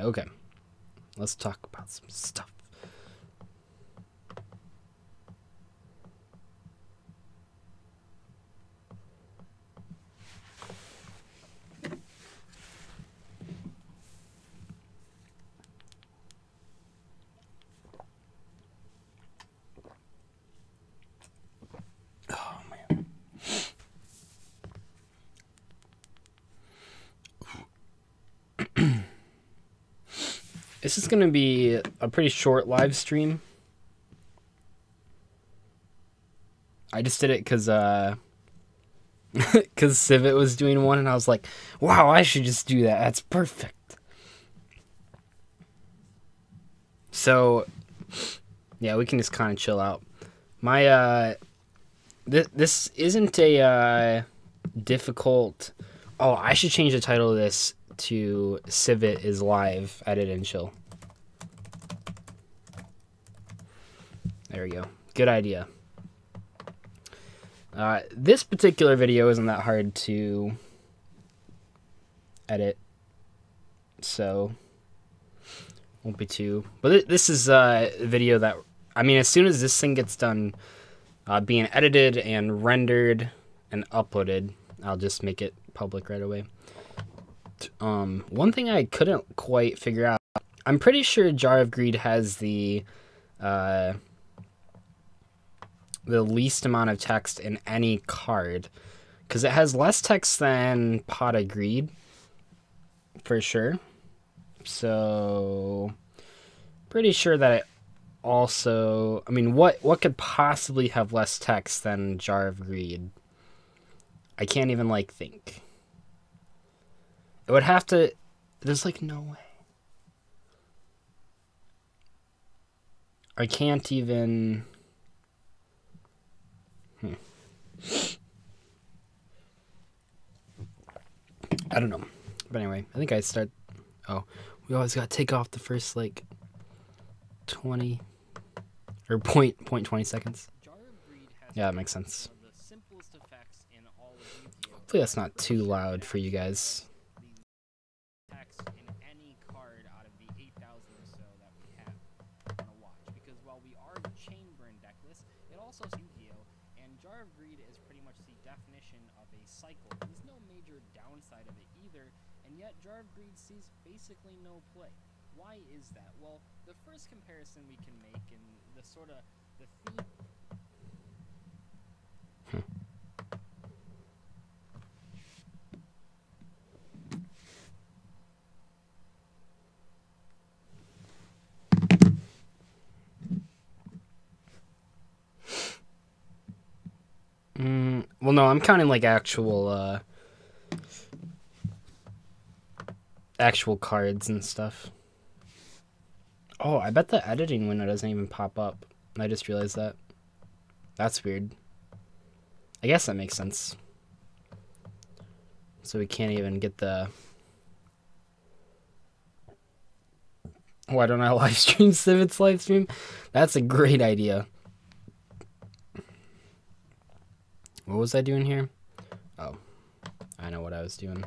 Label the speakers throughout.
Speaker 1: Okay. Let's talk about some stuff. Oh, man. This is going to be a pretty short live stream. I just did it because Cvit was doing one, and I was like, wow, I should just do that. That's perfect. So, yeah, we can just kind of chill out. My, this isn't a, difficult... Oh, I should change the title of this to Cvit is live, edit and chill. There we go. Good idea. This particular video isn't that hard to edit, so won't be too. But this is a video that, I mean, as soon as this thing gets done being edited and rendered and uploaded, I'll just make it public right away. One thing I couldn't quite figure out, I'm pretty sure Jar of Greed has the least amount of text in any card, because it has less text than Pot of Greed, for sure. So, pretty sure that it also, I mean, what could possibly have less text than Jar of Greed? I can't even, like, think. It would have to... There's, like, no way. I can't even... I don't know. But anyway, I think I start... Oh, we always gotta take off the first, like, 20... Or point 20 seconds. Yeah, that makes sense. Hopefully that's not too loud for you guys.
Speaker 2: Jar of Greed sees basically no play. Why is that? Well, the first comparison we can make in the sort of the
Speaker 1: theme. Well, no, I'm counting like actual cards and stuff. Oh, I bet the editing window doesn't even pop up. I just realized that. That's weird. I guess that makes sense. So we can't even get the... Why don't I live stream Cvit's live stream? That's a great idea. What was I doing here? Oh, I know what I was doing.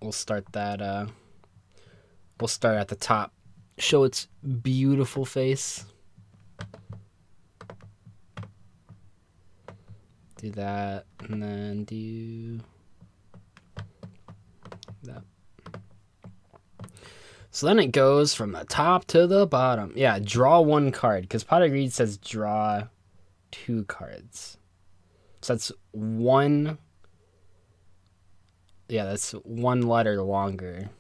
Speaker 1: We'll start that, we'll start at the top. Show its beautiful face. Do that, and then do that. So then it goes from the top to the bottom. Yeah, draw one card, because Pot of Greed says draw 2 cards. So that's one... Yeah, that's 1 letter longer.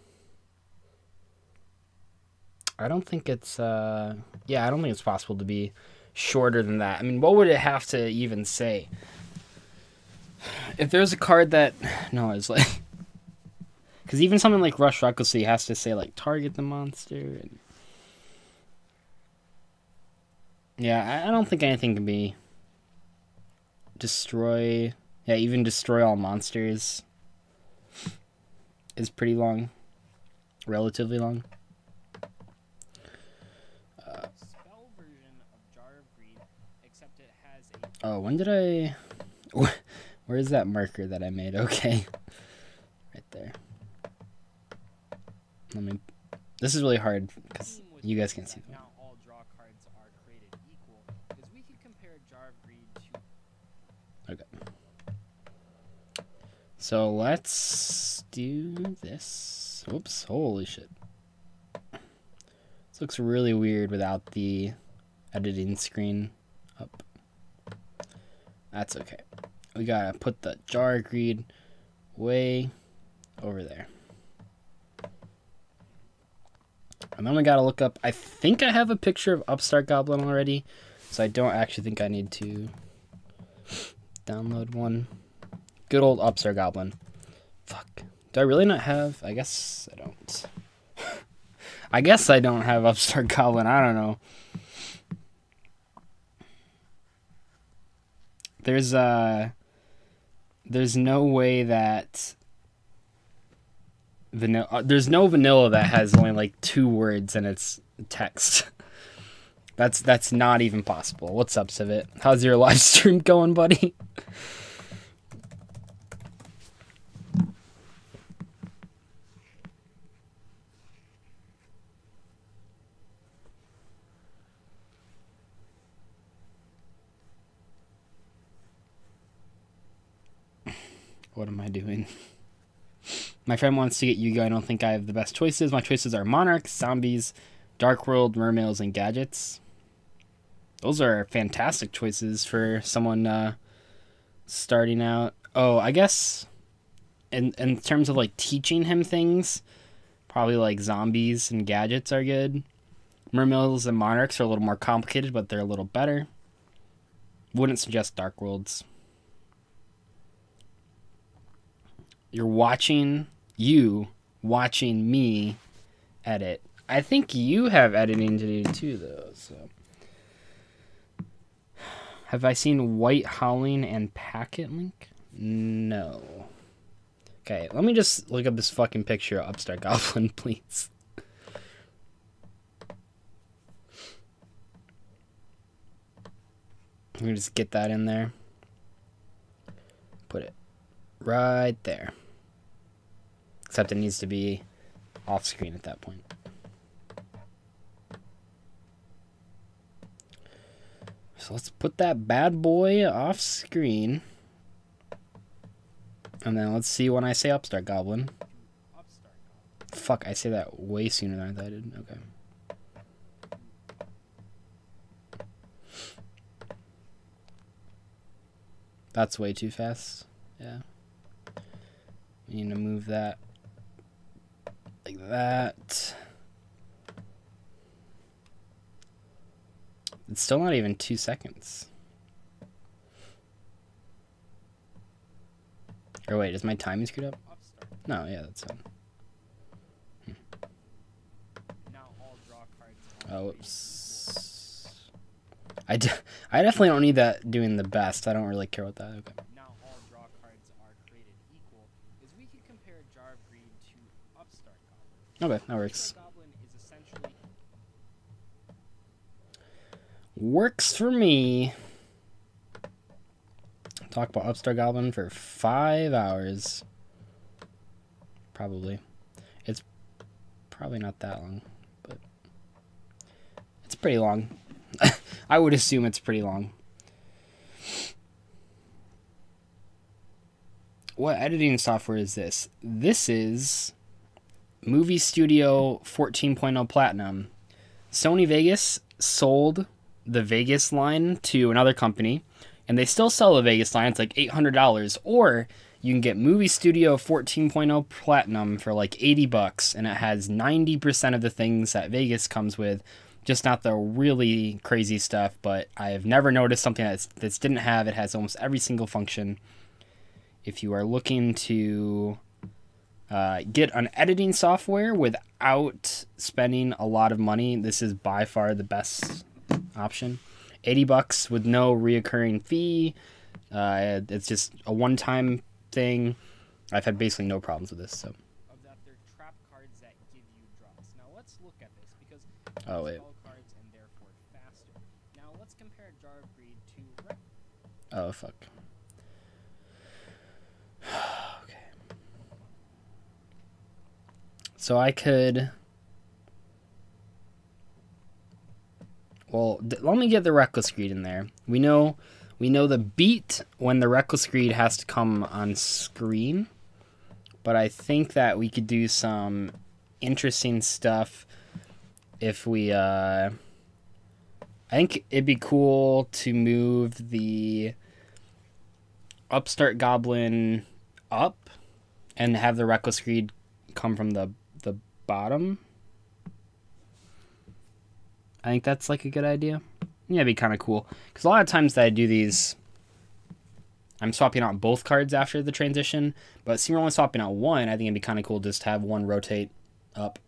Speaker 1: I don't think it's, yeah, I don't think it's possible to be shorter than that. I mean, what would it have to even say? If there's a card that, no, it's like, because even something like Rush Recklessly has to say, like, target the monster. And... Yeah, I don't think anything can be destroy, yeah, even destroy all monsters is pretty long, relatively long.
Speaker 2: spell version of Jar of Greed, except it has a...
Speaker 1: Oh, when did I... Where is that marker that I made? Okay. Right there. Let me. This is really hard because you guys can't see them.
Speaker 2: Now all draw cards are created equal, is we can compare Jar of Greed to.
Speaker 1: Okay. So let's do this. Oops! Holy shit! This looks really weird without the editing screen up. That's okay. We gotta put the Jar of Greed way over there. And then we gotta look up, I think I have a picture of Upstart Goblin already, so I don't actually think I need to download one. Good old Upstart Goblin. Fuck. Do I really not have? I guess I don't. I guess I don't have Upstart Goblin. I don't know. There's no way that vanilla. There's no vanilla that has only like 2 words in its text. That's not even possible. What's up, Cvit? How's your live stream going, buddy? What am I doing? My friend wants to get Yu-Gi-Oh! I don't think I have the best choices. My choices are Monarchs, Zombies, Dark World, Mermails, and Gadgets. Those are fantastic choices for someone starting out. Oh, I guess in terms of like teaching him things, probably like Zombies and Gadgets are good. Mermails and Monarchs are a little more complicated, but they're a little better. Wouldn't suggest Dark Worlds. You're watching me edit. I think you have editing to do too, though. So, have I seen White Howling and Packet Link? No. Okay, let me just look up this fucking picture of Upstart Goblin, please. Let me just get that in there. Put it right there. Except it needs to be off screen at that point. So let's put that bad boy off screen. And then let's see when I say Upstart Goblin. Fuck, I say that way sooner than I thought I did. Okay. That's way too fast. Yeah. We need to move that like that. It's still not even 2 seconds. Or wait, is my timing screwed up? No, yeah, that's fine. Oh, whoops. I definitely don't need that doing the best. I don't really care about that. Okay.
Speaker 2: Now all draw cards are created equal, is we can compare Jar of Greed to Upstart Goblin.
Speaker 1: Okay, that works.
Speaker 2: Upstart Goblin is essentially
Speaker 1: Works for me. Talk about Upstart Goblin for 5 hours. Probably. It's probably not that long, but it's pretty long. I would assume it's pretty long. What editing software is this? This is Movie Studio 14.0 Platinum. Sony Vegas sold the Vegas line to another company, and they still sell the Vegas line. It's like $800, or you can get Movie Studio 14.0 Platinum for like $80, and it has 90% of the things that Vegas comes with, just not the really crazy stuff. But I have never noticed something that's didn't have. It has almost every single function. If you are looking to get an editing software without spending a lot of money, this is by far the best option. $80 with no reoccurring fee. It's just a one-time thing. I've had basically no problems with this. So.
Speaker 2: Of that, they're trap cards that give you draws. Now let's look at this because
Speaker 1: oh wait.
Speaker 2: All cards and therefore faster. Now let's compare Jar of Greed to.
Speaker 1: Oh fuck. Okay. So I could... Well, let me get the Reckless Greed in there. We know the beat when the Reckless Greed has to come on screen. But I think that we could do some interesting stuff if we... I think it'd be cool to move the Upstart Goblin up and have the Reckless Greed come from the bottom. I think that's like a good idea. Yeah, it'd be kind of cool. Because a lot of times that I do these, I'm swapping out both cards after the transition. But since we're only swapping out one, I think it'd be kind of cool just to have one rotate up.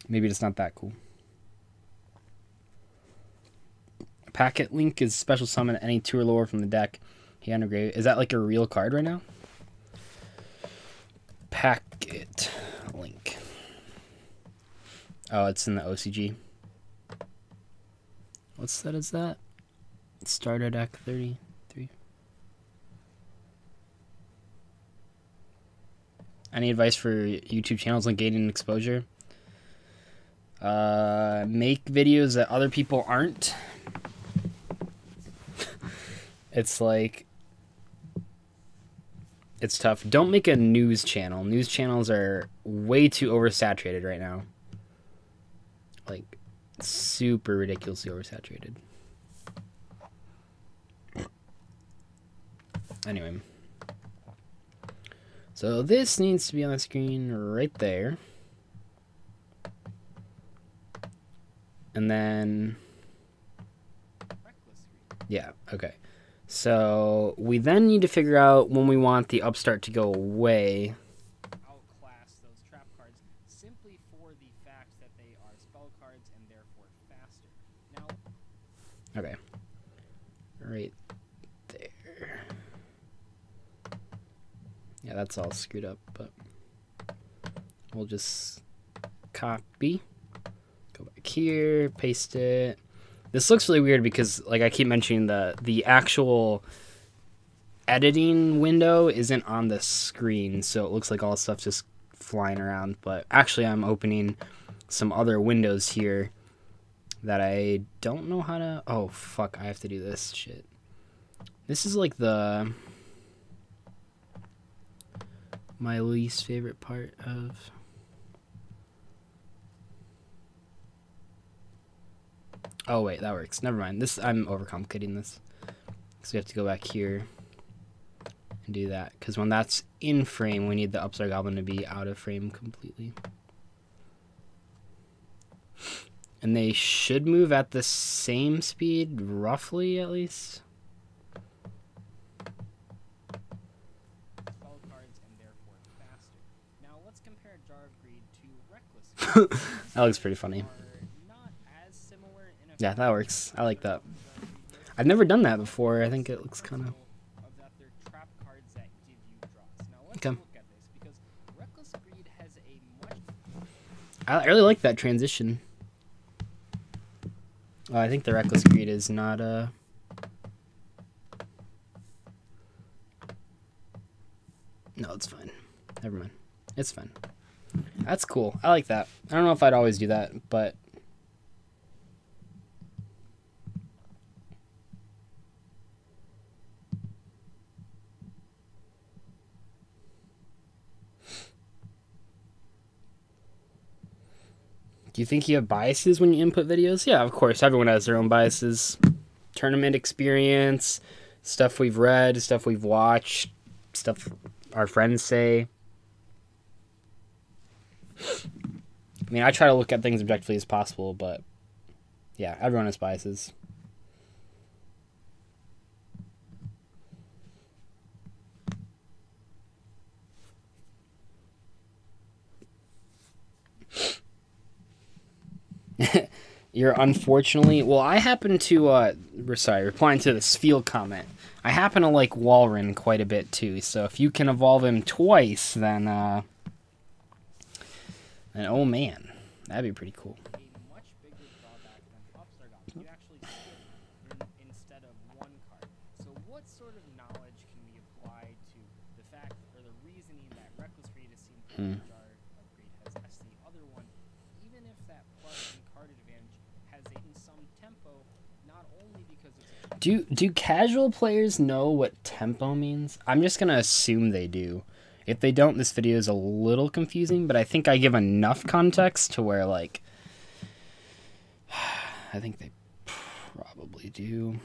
Speaker 1: Maybe it's not that cool. Packet Link is special summon any 2 or lower from the deck. Hand or grave. Is that like a real card right now? Packet Link. Oh, it's in the OCG. What set is that? Starter deck 33. Any advice for YouTube channels on gaining exposure? Make videos that other people aren't. It's like... It's tough. Don't make a news channel. News channels are way too oversaturated right now. Like, super ridiculously oversaturated. Anyway. So this needs to be on the screen right there. And then... Yeah, okay. So we then need to figure out when we want the Upstart to go away.
Speaker 2: Outclass those trap cards simply for the fact that they are spell cards and therefore faster. Now,
Speaker 1: okay, right there. Yeah, that's all screwed up, but we'll just copy, go back here, paste it. This looks really weird because, like I keep mentioning, the actual editing window isn't on the screen, so it looks like all the stuff's just flying around. But actually, I'm opening some other windows here that I don't know how to... Oh, fuck, I have to do this shit. This is like my least favorite part of... Oh, wait, that works. Never mind. I'm overcomplicating this. So we have to go back here and do that. Because when that's in frame, we need the Upstart Goblin to be out of frame completely. And they should move at the same speed, roughly, at least.
Speaker 2: spell cards and therefore faster. Now, let's compare Jar of Greed to Reckless Greed.
Speaker 1: That looks pretty funny.
Speaker 2: Are not as similar in
Speaker 1: Yeah, that works. I like that. I've never done that before. I think it looks kind of...
Speaker 2: that they're trap cards that give you draws. Now let's
Speaker 1: Okay.
Speaker 2: look at this because Reckless Greed has a much...
Speaker 1: I really like that transition. Oh, I think the Reckless Greed is not... No, it's fine. Never mind. It's fine. That's cool. I like that. I don't know if I'd always do that, but... Do you think you have biases when you input videos? Yeah, of course. Everyone has their own biases. Tournament experience, stuff we've read, stuff we've watched, stuff our friends say. I mean, I try to look at things objectively as possible, but yeah, everyone has biases. You're unfortunately... Well, I happen to... replying to this field comment. I happen to like Walren quite a bit, too. So if you can evolve him twice, then oh, man. That'd be pretty cool.
Speaker 2: a much bigger drawback than Upstart Goblin. You actually skip instead of one card. So what sort of knowledge can we apply to the fact, or the reasoning that Reckless Reed has seen Jar Upgrade has S the other one, even if that plus and card advantage has in some tempo, not only because it's
Speaker 1: Do casual players know what tempo means? I'm just gonna assume they do. If they don't, this video is a little confusing, but I think I give enough context to where, like, I think they probably do.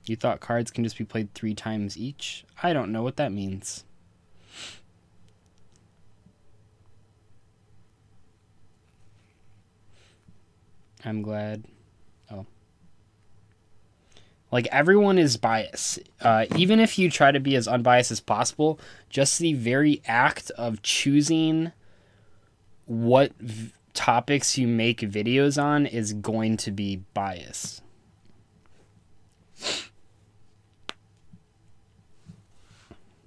Speaker 1: You thought cards can just be played 3 times each? I don't know what that means. I'm glad. Oh. Like, everyone is biased. Even if you try to be as unbiased as possible, just the very act of choosing what topics you make videos on is going to be biased.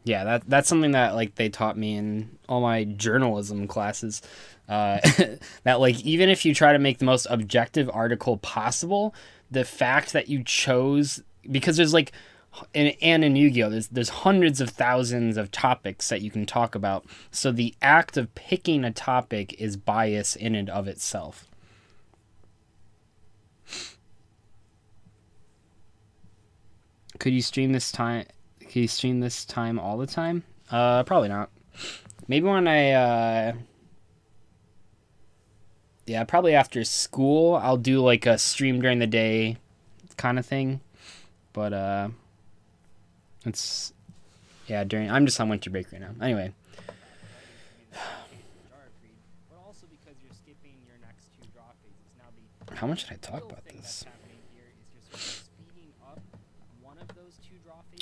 Speaker 1: Yeah, that's something that, like, they taught me in all my journalism classes. That, like, even if you try to make the most objective article possible, the fact that you chose, because there's, like, and in Yu-Gi-Oh, there's hundreds of thousands of topics that you can talk about. So the act of picking a topic is bias in and of itself. Could you stream this time? Can you stream this time all the time? Probably not. Maybe when I, yeah, probably after school, I'll do like a stream during the day kind of thing. But, it's, yeah, I'm just on winter break right now. Anyway. How much did I talk about this?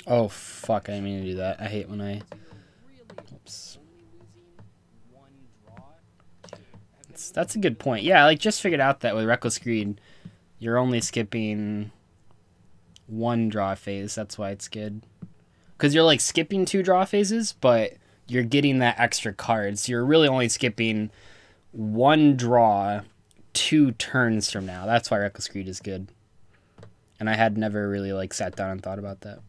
Speaker 1: Oh, fuck, I didn't mean to do that. I hate when I... Oops. That's a good point. Yeah, I, like, just figured out that with Reckless Greed, you're only skipping 1 draw phase. That's why it's good. Because you're, like, skipping 2 draw phases, but you're getting that extra card. So you're really only skipping 1 draw 2 turns from now. That's why Reckless Greed is good. And I had never really, like, sat down and thought about that.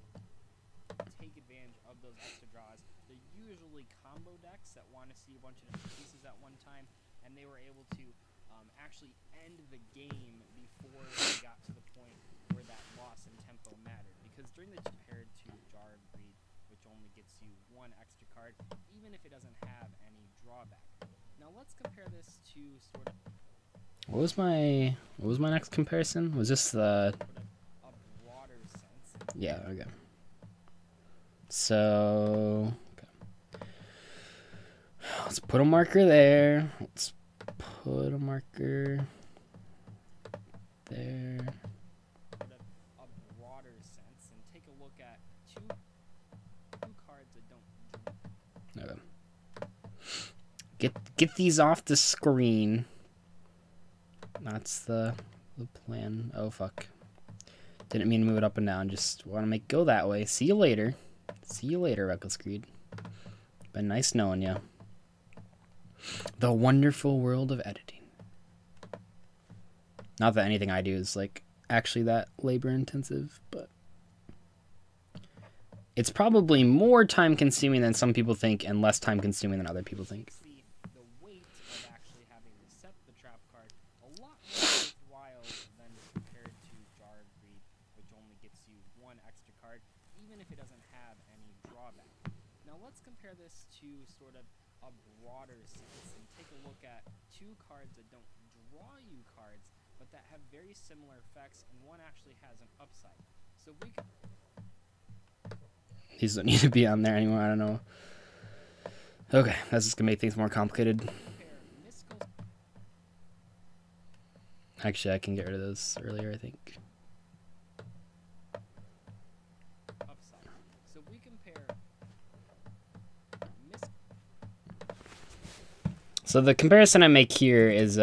Speaker 1: What was my next comparison? Was this the... Yeah, okay. So... Okay. Let's put a marker there. Let's put a marker there. Okay. Get these off the screen. That's the plan. Oh, fuck. Didn't mean to move it up and down. Just want to make go that way. See you later. See you later, Reckless Greed. Been nice knowing you. The wonderful world of editing. Not that anything I do is, like, actually that labor-intensive, but... It's probably more time-consuming than some people think and less time-consuming than other people think. These don't need to be on there anymore, I don't know. Okay, that's just gonna make things more complicated. Actually, I can get rid of those earlier, I think. So the comparison I make here is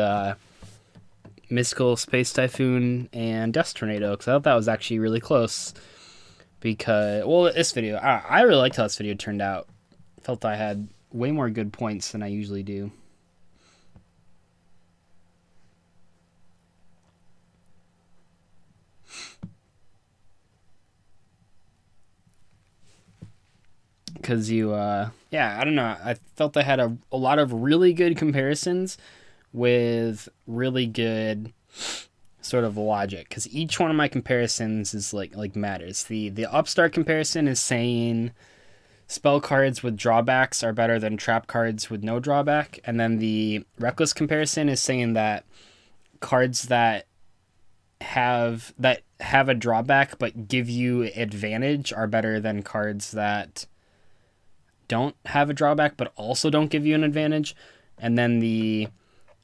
Speaker 1: Mystical Space Typhoon and Dust Tornado, because I thought that was actually really close. Because, well, this video, I really liked how this video turned out. Felt I had way more good points than I usually do. because you, yeah, I don't know. I felt I had a lot of really good comparisons with really good sort of logic, because each one of my comparisons is like matters. The upstart comparison is saying spell cards with drawbacks are better than trap cards with no drawback, and then the reckless comparison is saying that cards that have a drawback but give you advantage are better than cards that don't have a drawback but also don't give you an advantage. And then the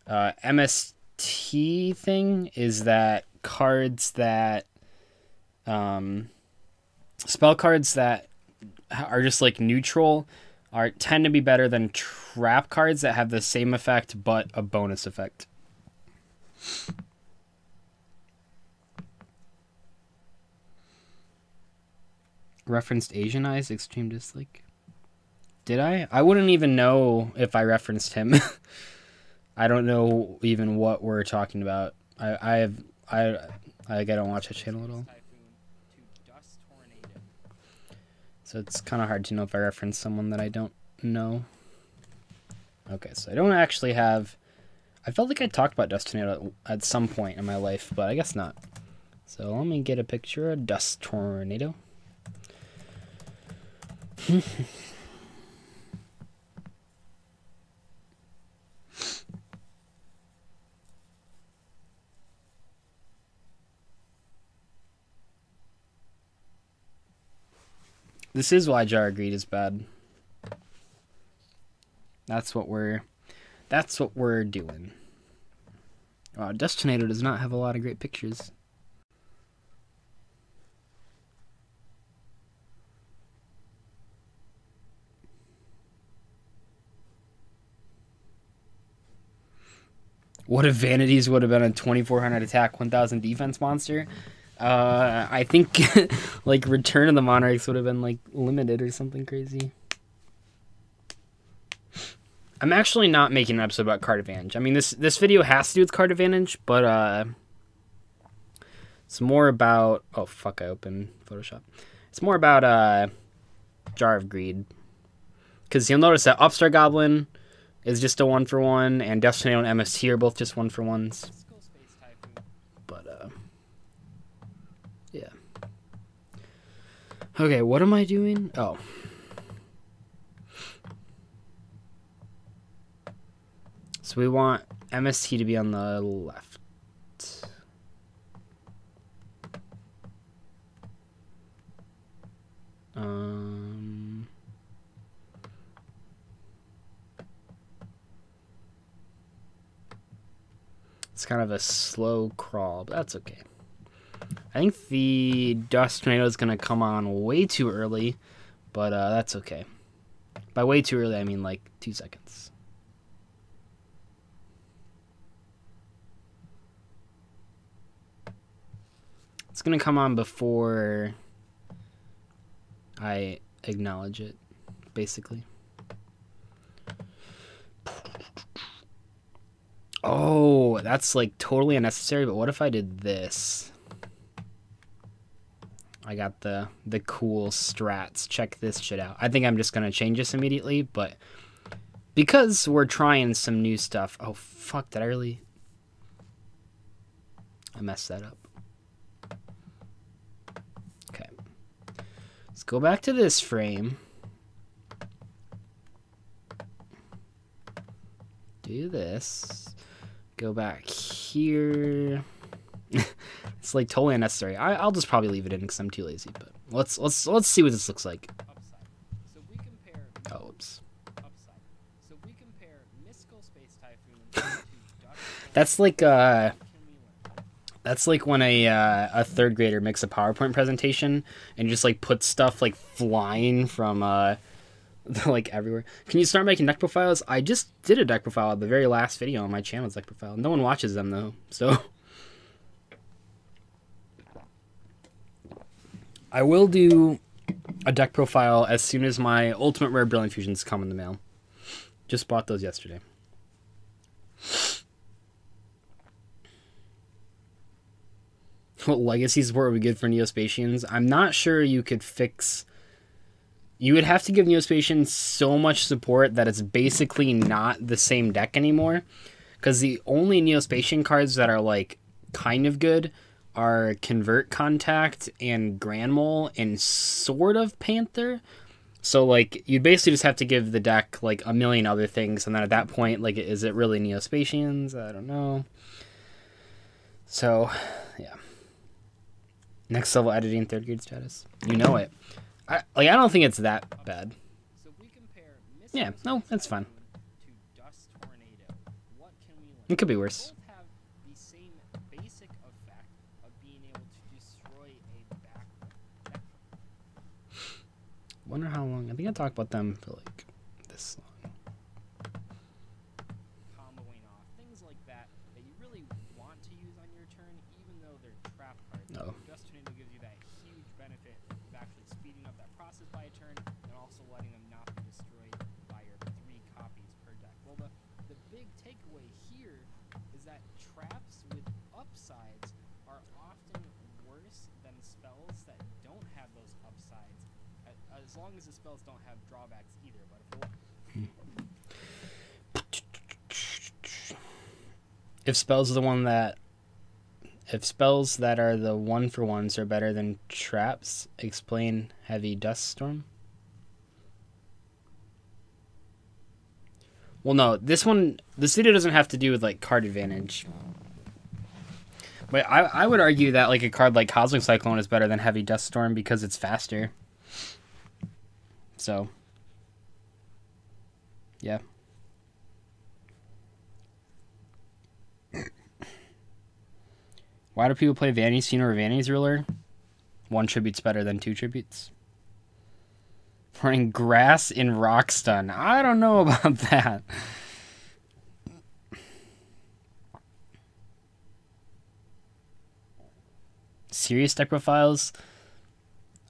Speaker 1: MST thing is that cards that spell cards that are just like neutral tend to be better than trap cards that have the same effect but a bonus effect. Referenced Asian Eyes Extreme Dislike. Did I? I wouldn't even know if I referenced him. I don't know even what we're talking about. I don't watch that channel at all. So it's kind of hard to know if I reference someone that I don't know. Okay, so I don't actually have... I felt like I talked about Dust Tornado at some point in my life, but I guess not. So let me get a picture of Dust Tornado. This is why Jar Greed is bad. That's what we're doing. Wow, Dust Tornado does not have a lot of great pictures. What if Vanities would have been a 2400 attack, 1000 defense monster? I think like Return of the Monarchs would have been like limited or something crazy. I'm actually not making an episode about card advantage. I mean, this video has to do with card advantage, but it's more about... Oh, fuck, I opened Photoshop. It's more about Jar of Greed. Because you'll notice that Upstart Goblin is just a 1-for-1, and Destiny and MST are both just 1-for-1s. But, yeah. Okay, what am I doing? Oh. So we want MST to be on the left. It's kind of a slow crawl, but that's okay. I think the Dust Tornado is going to come on way too early, but that's okay. By way too early, I mean like 2 seconds. It's going to come on before I acknowledge it, basically. Oh, that's like totally unnecessary, but what if I did this? I got the cool strats. Check this shit out. I think I'm just going to change this immediately, but because we're trying some new stuff. Oh, fuck, did I really... I messed that up. Okay. Let's go back to this frame. Do this. Go back here. It's like totally unnecessary. I'll just probably leave it in because I'm too lazy. But let's see what this looks like.
Speaker 2: So we compare.
Speaker 1: Oh, oops.
Speaker 2: So we compare Mystical Space Typhoon.
Speaker 1: That's like when a third grader makes a PowerPoint presentation and just like puts stuff like flying from like everywhere. Can you start making deck profiles? I just did a deck profile. The very last video on my channel's deck profile. No one watches them though, so I will do a deck profile as soon as my Ultimate Rare Brilliant Fusions come in the mail. Just bought those yesterday. What legacy support would be good for Neospatians? I'm not sure you could fix you would have to give Neospatian so much support that it's basically not the same deck anymore. Because the only Neospatian cards that are like kind of good are Convert Contact and Grand Mole and sort of Panther. So like you'd basically just have to give the deck like a million other things, and then at that point, like, is it really Neospatians? I don't know. So yeah. Next level editing, 3rd grade status. You know it. I don't think it's that bad.
Speaker 2: So if we compare
Speaker 1: Yeah, no, that's fine.
Speaker 2: to Dust Tornado, what can we learn?
Speaker 1: It could be worse.
Speaker 2: Both have the same basic effect of being able to destroy a background.
Speaker 1: Wonder how long. I think I talked about them for like this long.
Speaker 2: Comboing off things like that that you really want to use on your turn, even though they're trap cards.
Speaker 1: No.
Speaker 2: Dust Tornado gives you that huge benefit of actually speeding up that process by a turn and also letting them not be destroyed by your 3 copies per deck. Well, the big takeaway here is that traps with upsides are often worse than spells that don't have those upsides, as long as the spells don't have drawbacks either. But
Speaker 1: If spells that are the 1-for-1s are better than traps, explain Heavy Dust Storm. Well, no, this video doesn't have to do with like card advantage. But I would argue that like a card like Cosmic Cyclone is better than Heavy Dust Storm because it's faster. So, yeah. Why do people play Vanity Scene or Vanity's Ruler? 1 tribute's better than 2 tributes. Running Grass in Rock Stun. I don't know about that. Serious deck profiles?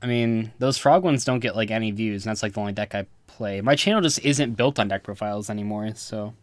Speaker 1: I mean, those frog ones don't get like any views, and that's like the only deck I play. My channel just isn't built on deck profiles anymore, so...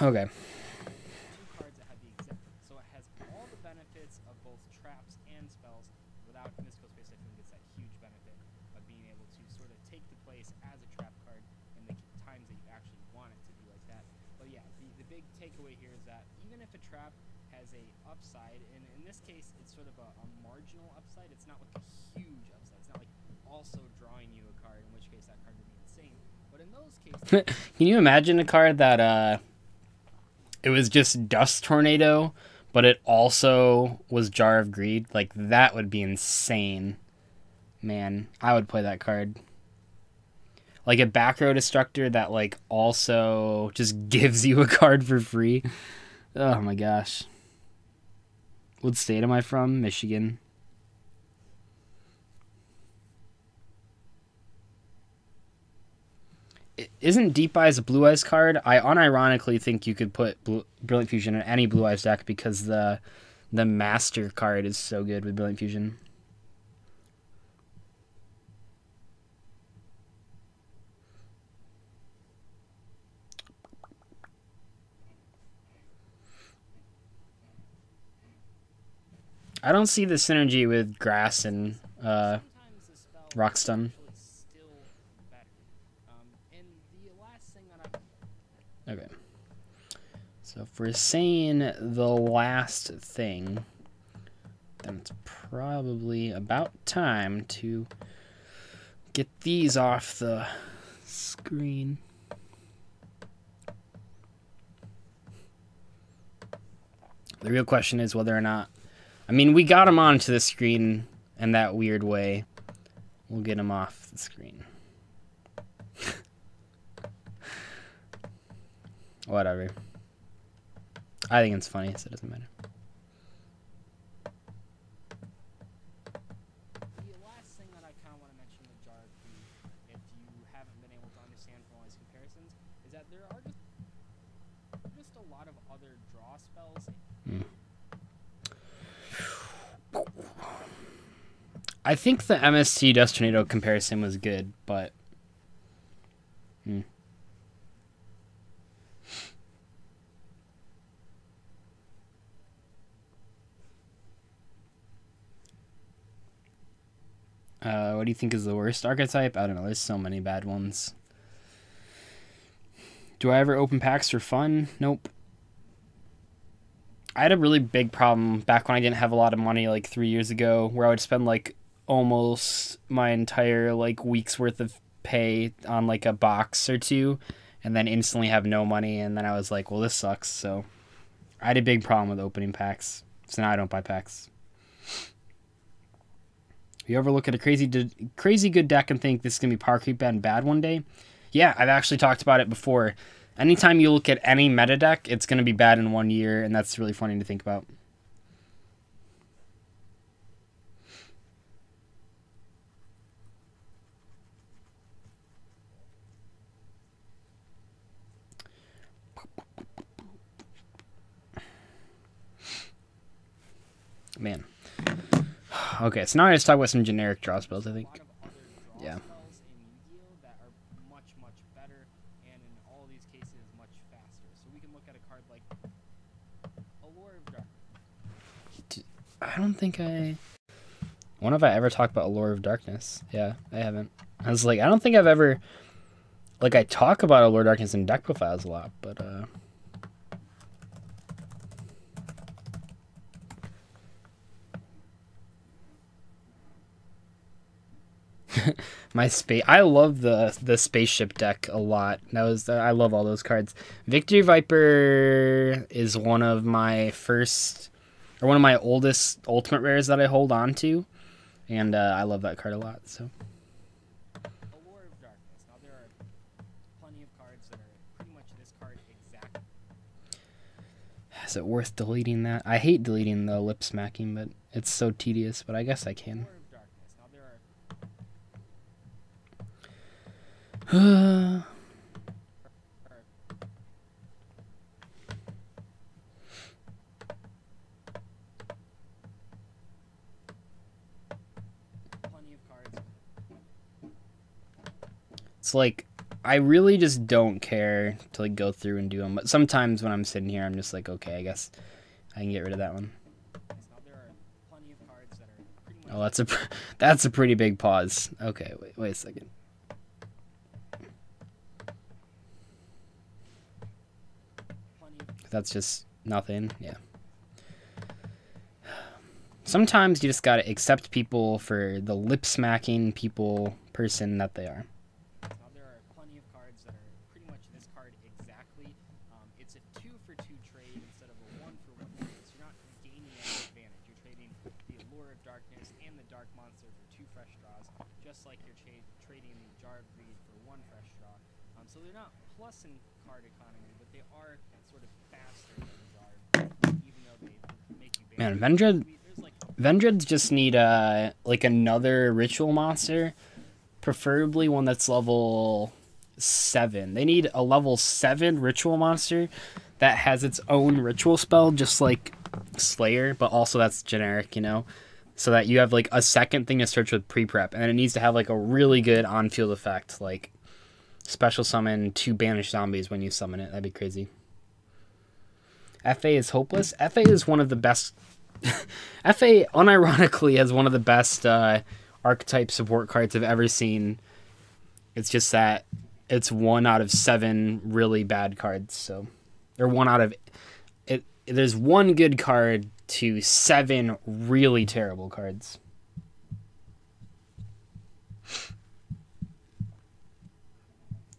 Speaker 1: Okay.
Speaker 2: 2 cards that have the exact, so it has all the benefits of both traps and spells without Mystical Space. I think it's that huge benefit of being able to sort of take the place as a trap card in the times that you actually want it to be like that. But yeah, the big takeaway here is that even if a trap has a upside, and in this case it's sort of a marginal upside, it's not like a huge upside. It's not like also drawing you a card, in which case that card would be insane. But in those cases,
Speaker 1: can you imagine a card that it was just Dust Tornado, but it also was Jar of Greed? Like, that would be insane. Man, I would play that card. Like a back row destructor that like also just gives you a card for free. Oh my gosh. What state am I from? Michigan. Isn't Deep Eyes a Blue Eyes card? I unironically think you could put Brilliant Fusion in any Blue Eyes deck because the Master card is so good with Brilliant Fusion. I don't see the synergy with Grass and Rock Stun. Okay. So if we're saying the last thing, then it's probably about time to get these off the screen. The real question is whether or not... I mean, we got them onto the screen in that weird way. We'll get them off the screen. Whatever. I think it's funny, so it doesn't matter.
Speaker 2: The last thing that I kind of want to mention with Jar of Greed, if you haven't been able to understand from all these comparisons, is that there are just a lot of other draw spells.
Speaker 1: I think the MST Dust Tornado comparison was good, but what do you think is the worst archetype? I don't know. There's so many bad ones. Do I ever open packs for fun? Nope. I had a really big problem back when I didn't have a lot of money, like 3 years ago, where I would spend like almost my entire like week's worth of pay on like a box or two, and then instantly have no money. And then I was like, well, this sucks. So I had a big problem with opening packs. So now I don't buy packs. You ever look at a crazy good deck and think this is going to be power creep and bad one day? Yeah, I've actually talked about it before. Anytime you look at any meta deck, it's going to be bad in 1 year, and that's really funny to think about. Man. Okay, so now I just talk about some generic draw spells, I think. Yeah.
Speaker 2: That are much, much better, and in all these cases, much faster. So we can look at a card like Allure of Darkness.
Speaker 1: I don't think I... When have I ever talked about Allure of Darkness? Yeah, I haven't. I was like, I don't think I've ever... Like, I talk about Allure of Darkness in deck profiles a lot, but, I love the spaceship deck a lot. I love all those cards. Victory Viper is one of my oldest ultimate rares that I hold on to, and I love that card a lot. So.
Speaker 2: Allure of Darkness. Now there are plenty of cards that are pretty much this card exactly.
Speaker 1: Is it worth deleting that? I hate deleting the lip smacking, but it's so tedious. But I guess I can.
Speaker 2: Plenty of cards.
Speaker 1: It's like, I really just don't care to like go through and do them. But sometimes when I'm sitting here, I'm just like, okay, I guess I can get rid of that one.
Speaker 2: There are plenty of cards that are pretty much...
Speaker 1: Oh, that's a pretty big pause. Okay, wait a second. That's just nothing. Yeah. Sometimes you just gotta accept people for the lip smacking person that they are.
Speaker 2: Now there are plenty of cards that are pretty much this card exactly. It's a 2-for-2 trade instead of a 1-for-1 trade, so you're not gaining any advantage. You're trading the Allure of Darkness and the Dark Monster for 2 fresh draws, just like you're trading the Jar of Greed for 1 fresh draw. So they're not plus in card economy, but they are sort of faster than the Jar of Greed, even though they make you
Speaker 1: Man, Vendreads just need like another ritual monster, preferably one that's level 7. They need a level 7 ritual monster that has its own ritual spell, just like Slayer, but also that's generic, you know, so that you have like a second thing to search with pre-prep, and it needs to have like a really good on-field effect, like special summon 2 banished zombies when you summon it. That'd be crazy. FA is hopeless. FA is one of the best. FA unironically has one of the best archetype support cards I've ever seen. It's just that it's 1 out of 7 really bad cards. So, or 1 out of it. There's 1 good card to 7 really terrible cards.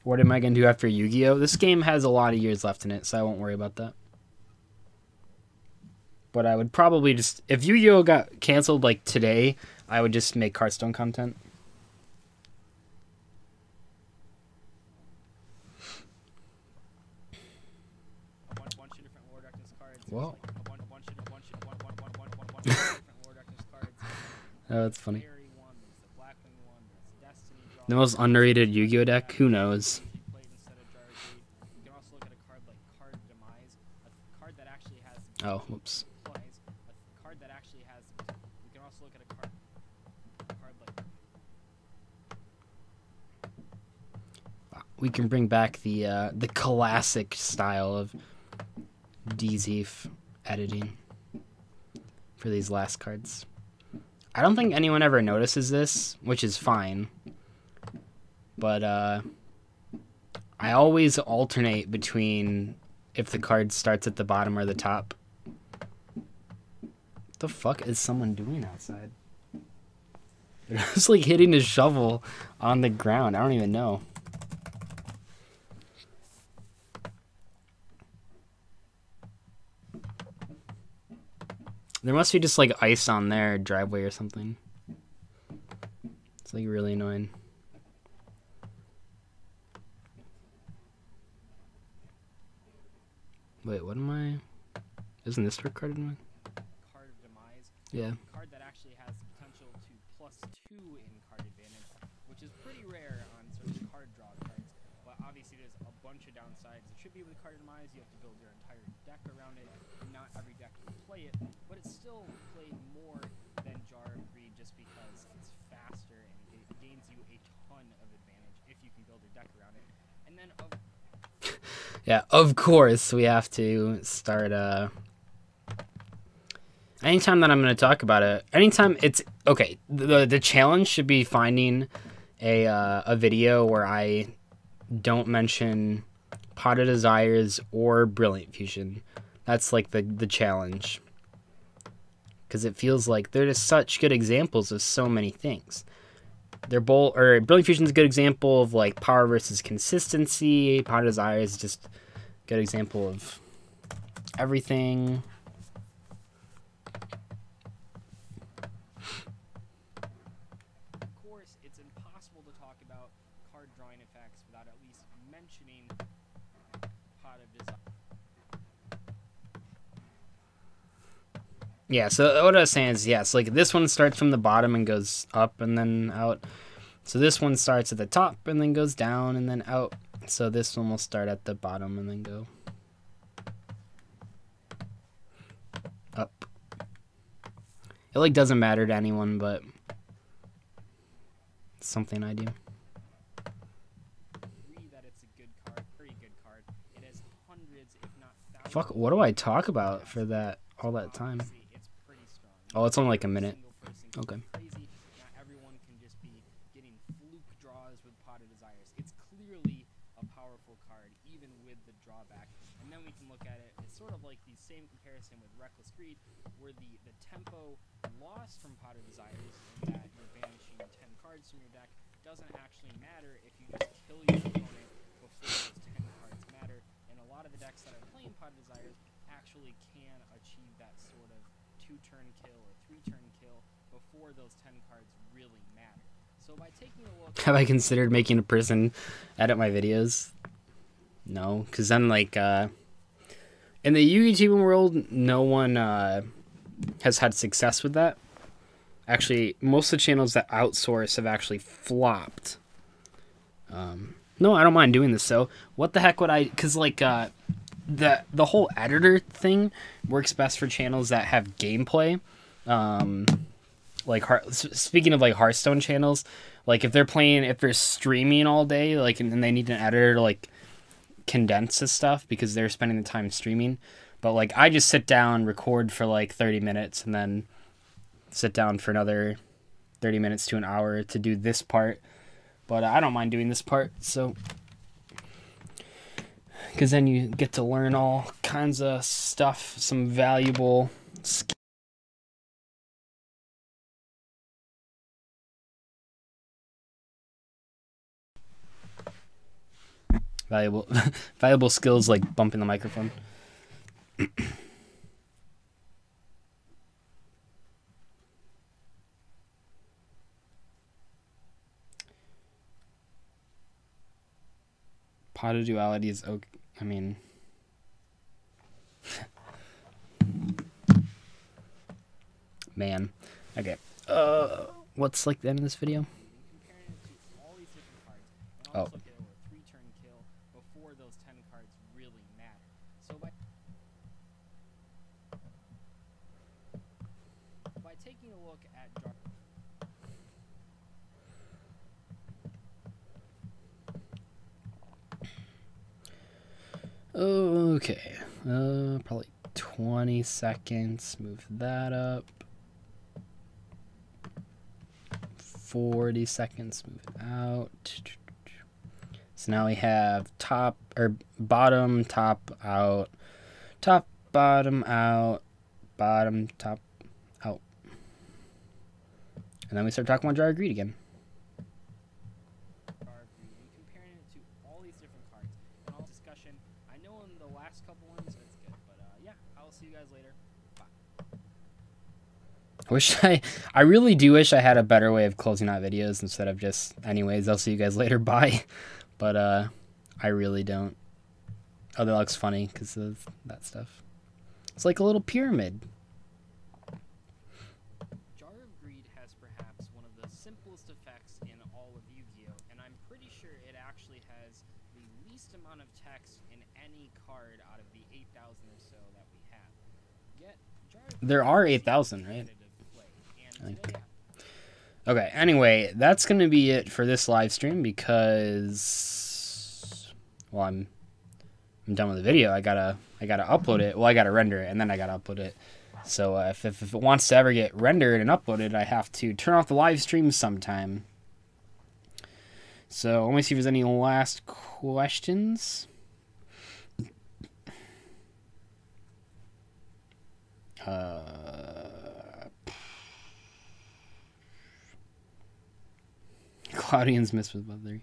Speaker 1: What am I going to do after Yu-Gi-Oh? This game has a lot of years left in it, so I won't worry about that. But I would probably just... If Yu-Gi-Oh got canceled, like, today, I would just make Hearthstone content.
Speaker 2: A bunch of different Lord Darkness cards.
Speaker 1: Whoa.
Speaker 2: A bunch of different Lord Darkness cards.
Speaker 1: Oh, that's funny.
Speaker 2: Fairy one, there's the Blackwing one, there's Destiny Draw.
Speaker 1: The most underrated Yu-Gi-Oh deck? Who knows?
Speaker 2: Played instead of Jar of Greed. You can also look at a card like Card Demise, a card that actually has...
Speaker 1: Oh, whoops.
Speaker 2: A card that actually has... You can also look at a card card like
Speaker 1: We can bring back the classic style of DZ editing for these last cards. I don't think anyone ever notices this, which is fine. But I always alternate between if the card starts at the bottom or the top. What the fuck is someone doing outside? They're just like hitting a shovel on the ground. I don't even know. There must be just like ice on their driveway or something. It's like really annoying. Wait, what am I? Isn't this for card in
Speaker 2: Card of Demise.
Speaker 1: Yeah.
Speaker 2: A card that actually has the potential to +2 in card advantage, which is pretty rare on sort of card draw cards. But obviously there's a bunch of downsides. It should be with Card of Demise. You have to build your entire deck around it. Not every deck can play it, but it's still played more than Jar of Greed just because it's faster and it gains you a ton of advantage if you can build your deck around it. And then
Speaker 1: Yeah, of course we have to start anytime that I'm going to talk about it, anytime it's okay, the challenge should be finding a video where I don't mention Pot of Desires or Brilliant Fusion. That's like the challenge. Cuz it feels like they're just such good examples of so many things. They're both, or Brilliant Fusion's a good example of like power versus consistency. Pot of Desire is just a good example of everything.
Speaker 2: of course, it's impossible to talk about card drawing effects without at least mentioning Pot of Desire.
Speaker 1: Yeah, so what I was saying is, yes, like this one starts from the bottom and goes up and then out. So this one starts at the top and then goes down and then out. So this one will start at the bottom and then go up. It like doesn't matter to anyone, but it's something I do.
Speaker 2: Agree that it's a good card, very good card. It has hundreds, if not thousands.
Speaker 1: Fuck, what do I talk about for that all that time?
Speaker 2: It's pretty strong.
Speaker 1: Oh, it's only like a minute.
Speaker 2: Single person can
Speaker 1: Okay.
Speaker 2: go crazy. Not everyone can just be getting fluke draws with Pot of Desires. It's clearly a powerful card, even with the drawback. And then we can look at it. It's sort of like the same comparison with Reckless Greed, where the tempo loss from Pot of Desires, in that you're banishing 10 cards from your deck, doesn't actually matter if you just kill your opponent before those 10 cards matter. And a lot of the decks that are playing Pot of Desires actually can achieve that sort of 2-turn kill or 3-turn kill before those 10 cards really matter. So by taking a look,
Speaker 1: Have I considered making a person edit my videos? No, because then like in the YouTubing world, no one has had success with that. Actually, most of the channels that outsource have actually flopped. No, I don't mind doing this though. What the heck would I? Because like the whole editor thing works best for channels that have gameplay. Like speaking of like Hearthstone channels, like if they're streaming all day, like and they need an editor to like condense this stuff because they're spending the time streaming. But like I just sit down, record for like 30 minutes, and then sit down for another 30 minutes to an hour to do this part. But I don't mind doing this part, so because then you get to learn all kinds of stuff, some valuable skills. Valuable skills like bumping the microphone. Pot of Duality is okay. I mean, man. Okay. What's like the end of this video?
Speaker 2: comparing it to all these different cards, and
Speaker 1: Oh.
Speaker 2: also get over a 3-turn kill before those 10 cards really matter. So by taking a look at
Speaker 1: Okay, probably 20 seconds. Move that up. 40 seconds. Move it out. So now we have top or bottom, top, out, top, bottom, out, bottom, top, out. And then we start talking about jar of greed again.
Speaker 2: And comparing it to all these different cards and all discussion. I know in the last couple ones it's good, but yeah, I'll see you guys later. Bye.
Speaker 1: I really do wish I had a better way of closing out videos instead of just, anyways, I'll see you guys later, bye. But I really don't. Oh, that looks funny because of that stuff. It's like a little pyramid.
Speaker 2: Jar of Greed has perhaps one of the simplest effects in all of Yu-Gi-Oh! And I'm pretty sure it actually has the least amount of text in any card out of the 8,000 or so that we have. Yet, Jar of Greed
Speaker 1: There are 8,000, right?
Speaker 2: Okay.
Speaker 1: Okay, anyway, that's going to be it for this live stream because, well, I'm done with the video. I gotta upload it. Well, I gotta render it, and then I gotta upload it. So if it wants to ever get rendered and uploaded, I have to turn off the live stream sometime. So let me see if there's any last questions. Claudian's missed with about 3.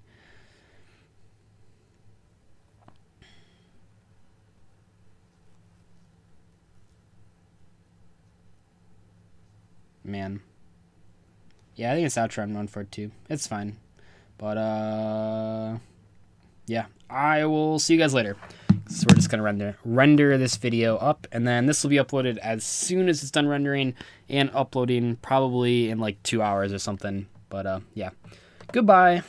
Speaker 1: Man. Yeah, I think it's outro I'm known for it too. It's fine. But, yeah. I will see you guys later. So we're just going to render this video up, and then this will be uploaded as soon as it's done rendering and uploading, probably in like 2 hours or something. But, yeah. Goodbye.